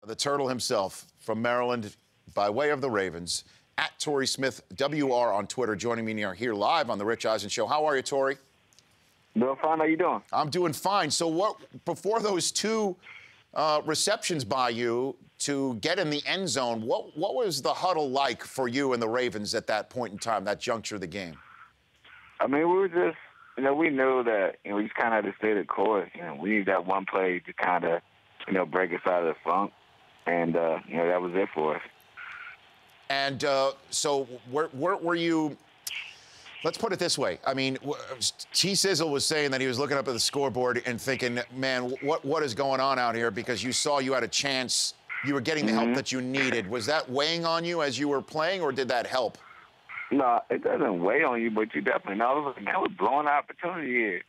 The Turtle himself from Maryland by way of the Ravens, at Torrey Smith, WR on Twitter, joining me here live on the Rich Eisen Show. How are you, Torrey? Doing fine. How you doing? I'm doing fine. So before those two receptions by you to get in the end zone, what was the huddle like for you and the Ravens at that point in time, that juncture of the game? I mean, we were just, we knew that, we just kind of had to stay the course. We needed that one play to kind of, break us out of the funk. And, that was it for us. And so where were you? Let's put it this way. I mean, T-Sizzle was saying that he was looking up at the scoreboard and thinking, man, what is going on out here? Because you saw you had a chance. You were getting the help that you needed. Was that weighing on you as you were playing, or did that help? No, it doesn't weigh on you, but you definitely know. Man, we're blowing opportunity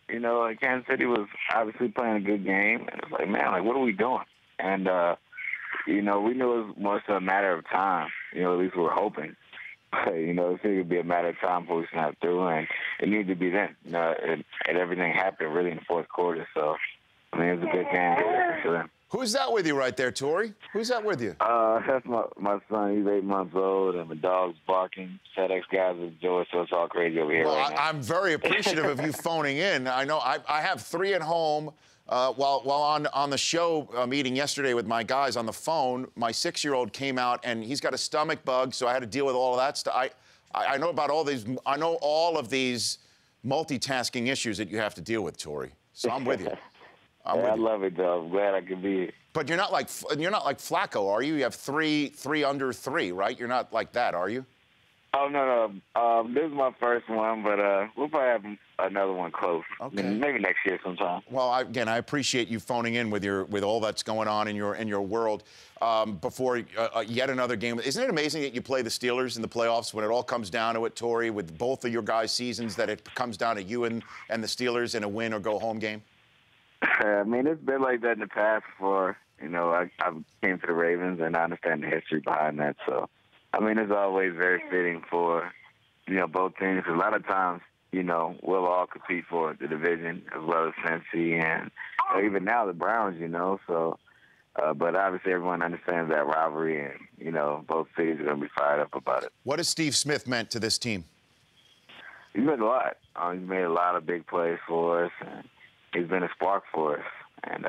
here. Kansas City was obviously playing a good game. And it's like, man, what are we doing? And, we knew it was more so a matter of time. At least we were hoping. It could be a matter of time before we snap through, and it needed to be then. And everything happened really in the fourth quarter. So, it was a good game for sure. Who's that with you right there, Torrey? Who's that with you? That's my son. He's 8 months old, and my dog's barking. FedEx guys with George, so it's all crazy over here right now. I'm very appreciative of you phoning in. I know I have 3 at home. While on the show meeting yesterday with my guys on the phone, my 6-year-old came out, and he's got a stomach bug, so I had to deal with all of that stuff. I know about all these. I know all of these multitasking issues that you have to deal with, Torrey. So I'm with you. I love it, though. I'm glad I could be here. But you're not like Flacco, are you? You have three under 3, right? You're not like that, are you? Oh, no. This is my first one, but we'll probably have another one close. Okay. Maybe next year sometime. Well, again, I appreciate you phoning in with all that's going on in your world. Before yet another game, isn't it amazing that you play the Steelers in the playoffs when it all comes down to it, Torrey, with both of your guys' seasons, that it comes down to you and the Steelers in a win or go home game? I mean, it's been like that in the past before. I came to the Ravens, and I understand the history behind that. So, it's always very fitting for, both teams. A lot of times, we'll all compete for the division as well as Cincy and even now the Browns, So, but obviously everyone understands that rivalry, and, both cities are going to be fired up about it. What has Steve Smith meant to this team? He's made a lot. He's made a lot of big plays for us, and he's been a spark for us. And,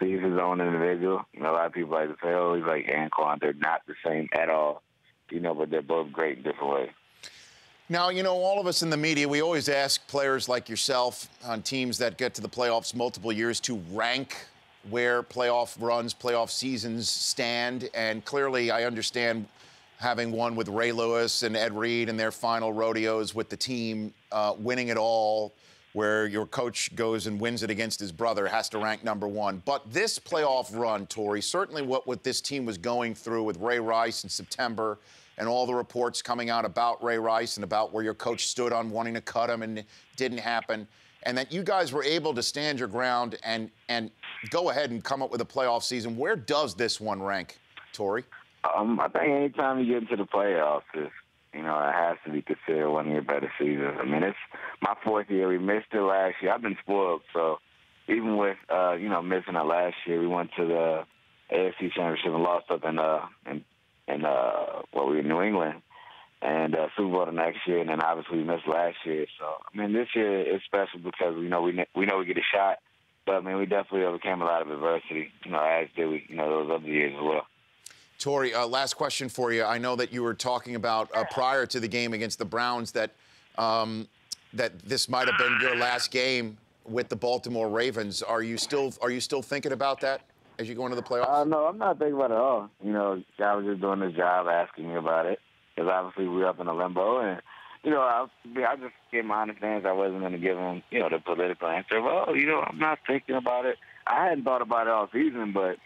he's his own individual. A lot of people like to say, oh, he's like Anquan. They're not the same at all, but they're both great in different ways. Now, all of us in the media, we always ask players like yourself on teams that get to the playoffs multiple years to rank where playoff runs, playoff seasons stand. And clearly, I understand having one with Ray Lewis and Ed Reed in their final rodeos with the team, winning it all, where your coach goes and wins it against his brother, has to rank #1. But this playoff run, Torrey, certainly what this team was going through with Ray Rice in September and all the reports coming out about Ray Rice and about where your coach stood on wanting to cut him and it didn't happen, and that you guys were able to stand your ground and go ahead and come up with a playoff season. Where does this one rank, Torrey? I think anytime you get into the playoffs, it has to be considered one of your better seasons. It's my 4th year. We missed it last year. I've been spoiled, so even with, missing it last year, we went to the AFC Championship and lost up in New England, and Super Bowl the next year, and then obviously we missed last year. So, this year is special because we know we get a shot, but, we definitely overcame a lot of adversity, as did we, those other years as well. Torrey, last question for you. I know that you were talking about prior to the game against the Browns that this might have been your last game with the Baltimore Ravens. Are you still thinking about that as you go into the playoffs? No, I'm not thinking about it at all. I was just doing this job asking me about it because obviously we were up in a limbo, and I just gave my honest answer. I wasn't going to give them the political answer. Well, I'm not thinking about it. I hadn't thought about it all season, but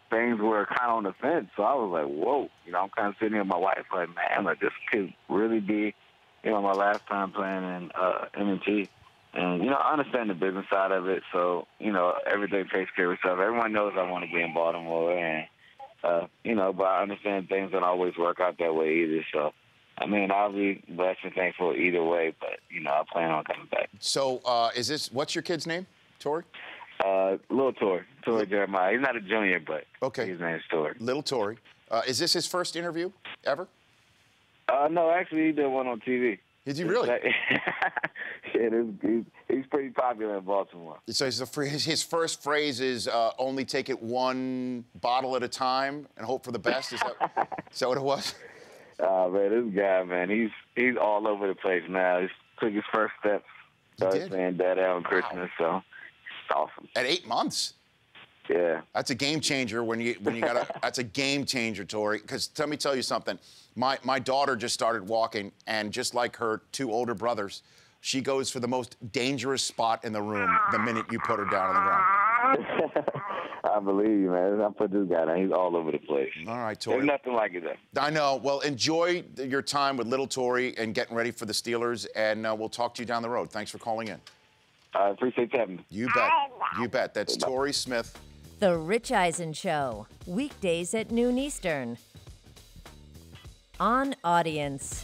things were kind of on the fence, so I was like, whoa. I'm kind of sitting here with my wife like, man, this could really be, my last time playing in M&T. And, I understand the business side of it, so, everything takes care of itself. Everyone knows I want to be in Baltimore, and, but I understand things don't always work out that way either, so. I'll be blessed and thankful either way, but, I plan on coming back. So, what's your kid's name, Torrey? Little Torrey Jeremiah. He's not a junior, but his name's Torrey. Little Torrey. Is this his first interview ever? No, actually, he did one on TV. Did you really? He's pretty popular in Baltimore. So his first phrase is only take it one bottle at a time and hope for the best? Is that what it was? Man, this guy, man, he's all over the place now. He took his first steps. Started saying Dad on Christmas, so it's awesome. At 8 months? Yeah. That's a game changer when you got that's a game changer, Torrey. Because let me tell you something. My daughter just started walking, and just like her 2 older brothers, she goes for the most dangerous spot in the room the minute you put her down on the ground. I believe you, man. I put this guy down. He's all over the place. All right, Torrey. There's nothing like it, though. I know. Well, enjoy your time with little Torrey and getting ready for the Steelers, and we'll talk to you down the road. Thanks for calling in. I appreciate having me. You bet. You bet. That's Torrey Smith. The Rich Eisen Show, weekdays at noon Eastern. On Audience.